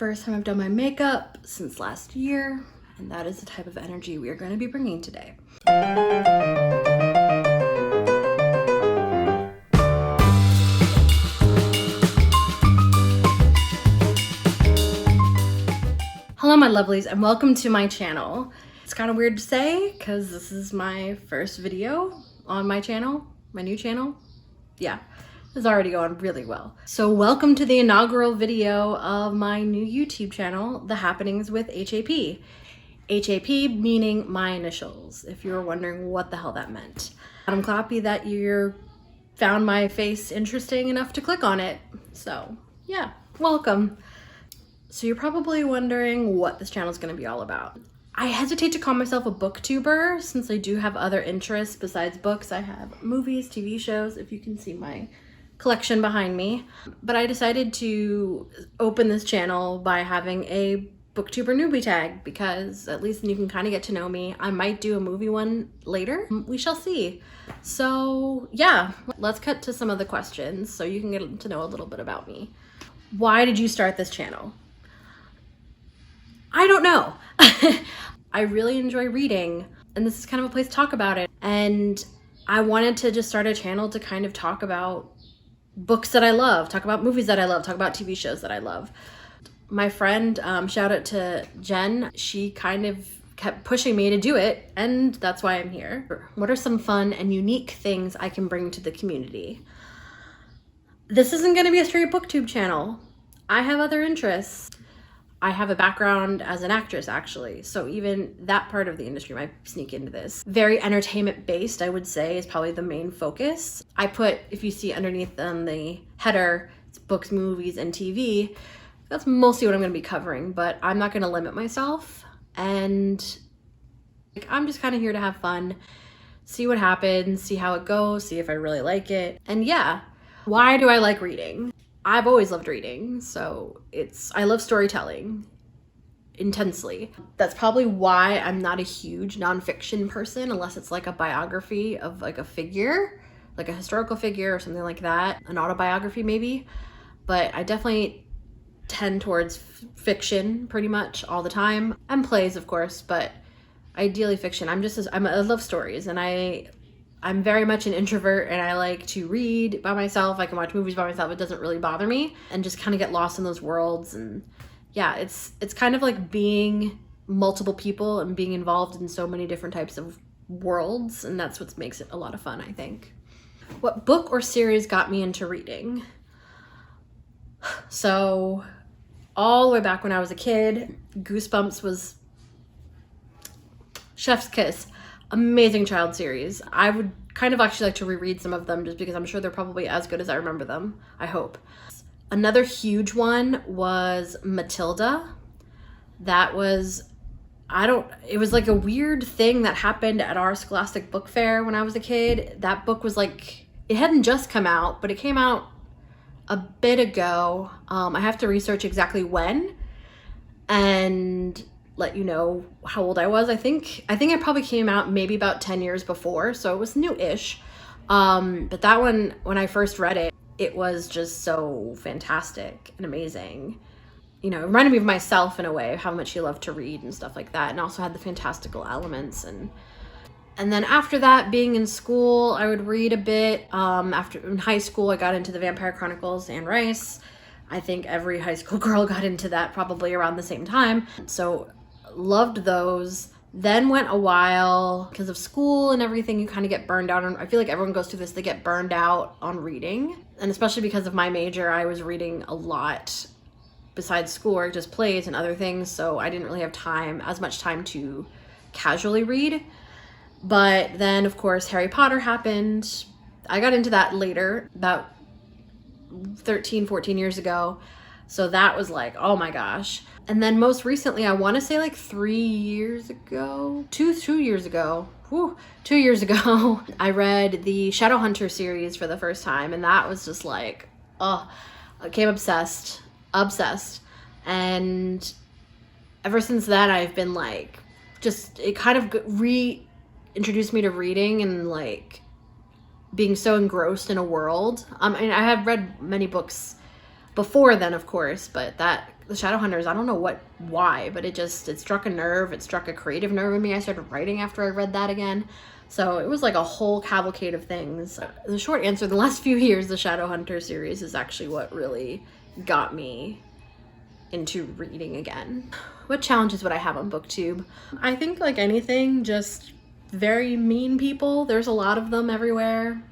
First time I've done my makeup since last year, and that is the type of energy we are going to be bringing today. Hello my lovelies and welcome to my channel. It's kind of weird to say because this is my first video on my channel, my new channel. Yeah, it's already going really well. So welcome to the inaugural video of my new YouTube channel, The Happenings with H.A.P. H.A.P. meaning my initials, if you were wondering what the hell that meant. I'm happy that you found my face interesting enough to click on it. So yeah, welcome. So you're probably wondering what this channel is going to be all about. I hesitate to call myself a booktuber since I do have other interests besides books. I have movies, TV shows, if you can see my collection behind me. But I decided to open this channel by having a Booktuber Newbie Tag because at least then you can kind of get to know me. I might do a movie one later. We shall see. So yeah, let's cut to some of the questions so you can get to know a little bit about me. Why did you start this channel? I don't know. I really enjoy reading, and this is kind of a place to talk about it. And I wanted to just start a channel to kind of talk about books that I love, talk about movies that I love, talk about TV shows that I love. My friend, shout out to Jen, she kind of kept pushing me to do it, and that's why I'm here. What are some fun and unique things I can bring to the community? This isn't gonna be a straight booktube channel. I have other interests. I have a background as an actress, actually, so even that part of the industry might sneak into this. Very entertainment based, I would say, is probably the main focus. I put, if you see underneath the header, it's books, movies, and TV. That's mostly what I'm going to be covering, but I'm not going to limit myself, and I'm just kind of here to have fun, see what happens, see how it goes, see if I really like it. And yeah, why do I like reading? I've always loved reading, so I love storytelling intensely. That's probably why I'm not a huge nonfiction person unless it's like a biography of like a figure, like a historical figure or something like that, an autobiography maybe. But I definitely tend towards fiction pretty much all the time, and plays of course, but ideally fiction. I love stories, and I'm very much an introvert, and I like to read by myself. I can watch movies by myself. It doesn't really bother me, and just kind of get lost in those worlds. And yeah, it's kind of like being multiple people and being involved in so many different types of worlds, and that's what makes it a lot of fun, I think. What book or series got me into reading? So all the way back when I was a kid, Goosebumps was chef's kiss. Amazing child series. I would kind of actually like to reread some of them just because I'm sure they're probably as good as I remember them, I hope. Another huge one was Matilda. That was, it was like a weird thing that happened at our Scholastic Book Fair when I was a kid. That book was like, it hadn't just come out, but it came out a bit ago. I have to research exactly when and let you know how old I was. I think it probably came out maybe about 10 years before, so it was new-ish. But that one, when I first read it, it was just so fantastic and amazing. You know, it reminded me of myself in a way, of how much you love to read and stuff like that, and also had the fantastical elements. And then after that, being in school, I would read a bit. In high school, I got into the Vampire Chronicles, Anne Rice. I think every high school girl got into that probably around the same time. So loved those. Then went a while because of school and everything, you kind of get burned out on. I feel like everyone goes through this, they get burned out on reading. And especially because of my major, I was reading a lot besides schoolwork, just plays and other things. So I didn't really have as much time to casually read. But then of course, Harry Potter happened. I got into that later, about 13, 14 years ago. So that was like, oh my gosh. And then most recently, I want to say like 2 years ago, I read the Shadowhunter series for the first time. And that was just like, oh, I became obsessed. And ever since then, I've been like, it kind of reintroduced me to reading and like being so engrossed in a world. I mean, I have read many books before then, of course, but that the Shadowhunters, I don't know why, but it struck a nerve. It struck a creative nerve in me. I started writing after I read that again. So it was like a whole cavalcade of things. The short answer, the last few years, the Shadowhunter series is actually what really got me into reading again. What challenges would I have on BookTube? I think like anything, just very mean people. There's a lot of them everywhere,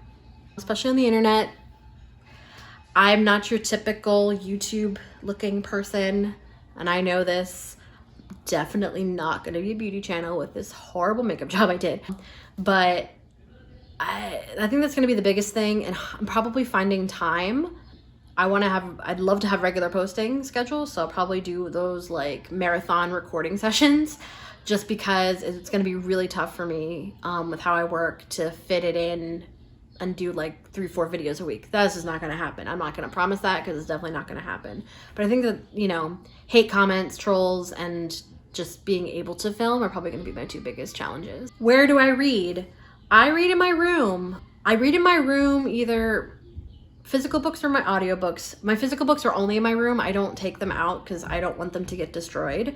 especially on the internet. I'm not your typical YouTube looking person, and I know this. Definitely not going to be a beauty channel with this horrible makeup job I did, but I think that's going to be the biggest thing, and I'm probably finding time. I'd love to have regular posting schedules, so I'll probably do those like marathon recording sessions, just because it's going to be really tough for me with how I work to fit it in and do like 3-4 videos a week. That's just not gonna happen. I'm not gonna promise that because it's definitely not gonna happen. But I think that, you know, hate comments, trolls, and just being able to film are probably gonna be my 2 biggest challenges. Where do I read? I read in my room. I read in my room, either physical books or my audiobooks. My physical books are only in my room. I don't take them out because I don't want them to get destroyed.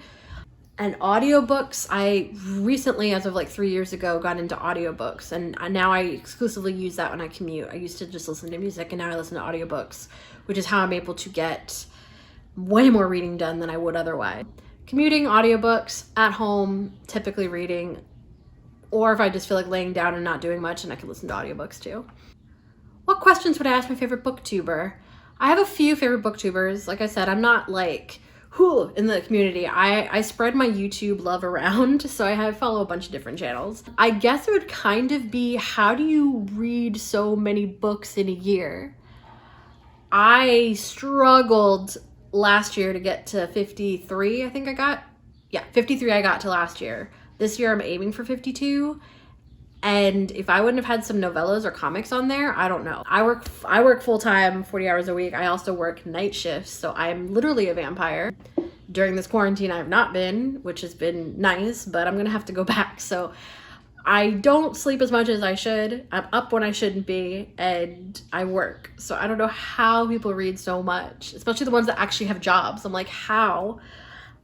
And audiobooks, I recently, as of like 3 years ago, got into audiobooks, and now I exclusively use that when I commute. I used to just listen to music, and now I listen to audiobooks, which is how I'm able to get way more reading done than I would otherwise. Commuting, audiobooks, at home, typically reading, or if I just feel like laying down and not doing much, and I can listen to audiobooks too. What questions would I ask my favorite booktuber? I have a few favorite booktubers. Like I said, I'm not like in the community. I spread my YouTube love around, so I follow a bunch of different channels. I guess it would kind of be, how do you read so many books in a year? I struggled last year to get to 53, I think I got. Yeah, 53 I got to last year. This year I'm aiming for 52. And if I wouldn't have had some novellas or comics on there, I don't know. I work full-time, 40 hours a week. I also work night shifts, so I'm literally a vampire. During this quarantine, I have not been, which has been nice, but I'm gonna have to go back. So I don't sleep as much as I should. I'm up when I shouldn't be, and I work. So I don't know how people read so much, especially the ones that actually have jobs. I'm like, how?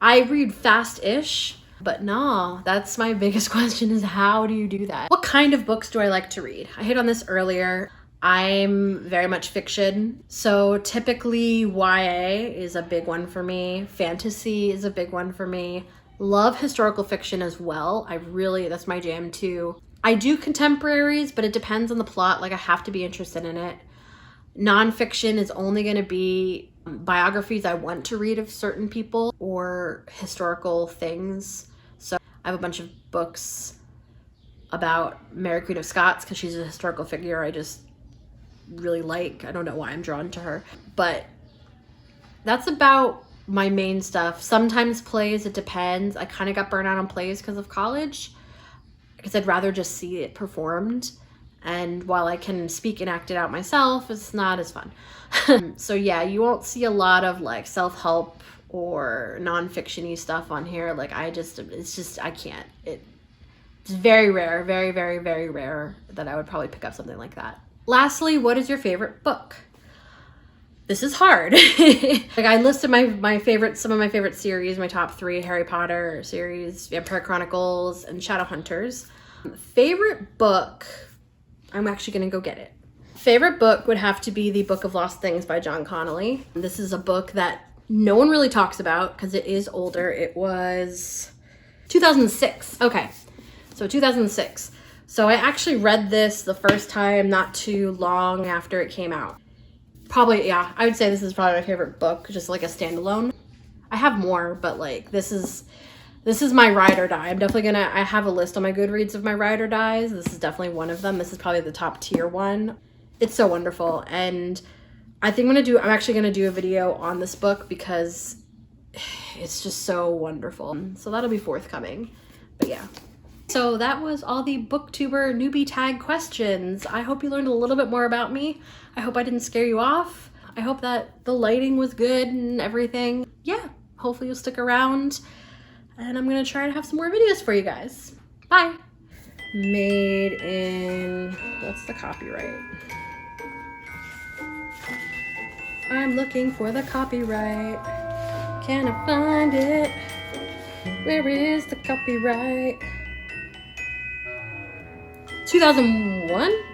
I read fast-ish, but no, that's my biggest question, is how do you do that? What kind of books do I like to read? I hit on this earlier. I'm very much fiction. So typically YA is a big one for me. Fantasy is a big one for me. Love historical fiction as well. That's my jam too. I do contemporaries, but it depends on the plot. Like, I have to be interested in it. Nonfiction is only gonna be biographies I want to read of certain people or historical things. So I have a bunch of books about Mary Queen of Scots because she's a historical figure I just really like. I don't know why I'm drawn to her, but that's about my main stuff. Sometimes plays, it depends. I kind of got burnt out on plays because of college, because I'd rather just see it performed. And while I can speak and act it out myself, it's not as fun. So yeah, you won't see a lot of like self-help or non-fiction-y stuff on here. Like, I can't. It's very rare, very, very, very rare that I would probably pick up something like that. Lastly, what is your favorite book? This is hard. Like, I listed some of my favorite series, my top 3: Harry Potter series, Vampire Chronicles, and Shadowhunters. Favorite book, I'm actually gonna go get it. Favorite book would have to be The Book of Lost Things by John Connolly. This is a book that no one really talks about because it is older. It was 2006. Okay, so 2006. So I actually read this the first time not too long after it came out. Probably, yeah, I would say this is probably my favorite book, just like a standalone. I have more, but like this is my ride or die. I have a list on my Goodreads of my ride or dies. This is definitely one of them. This is probably the top tier one. It's so wonderful. And I think I'm actually gonna do a video on this book because it's just so wonderful. So that'll be forthcoming, but yeah. So that was all the BookTuber Newbie Tag questions. I hope you learned a little bit more about me. I hope I didn't scare you off. I hope that the lighting was good and everything. Yeah, hopefully you'll stick around. And I'm gonna try to have some more videos for you guys. Bye. Made in, what's the copyright? I'm looking for the copyright. Can I find it? Where is the copyright? 2001?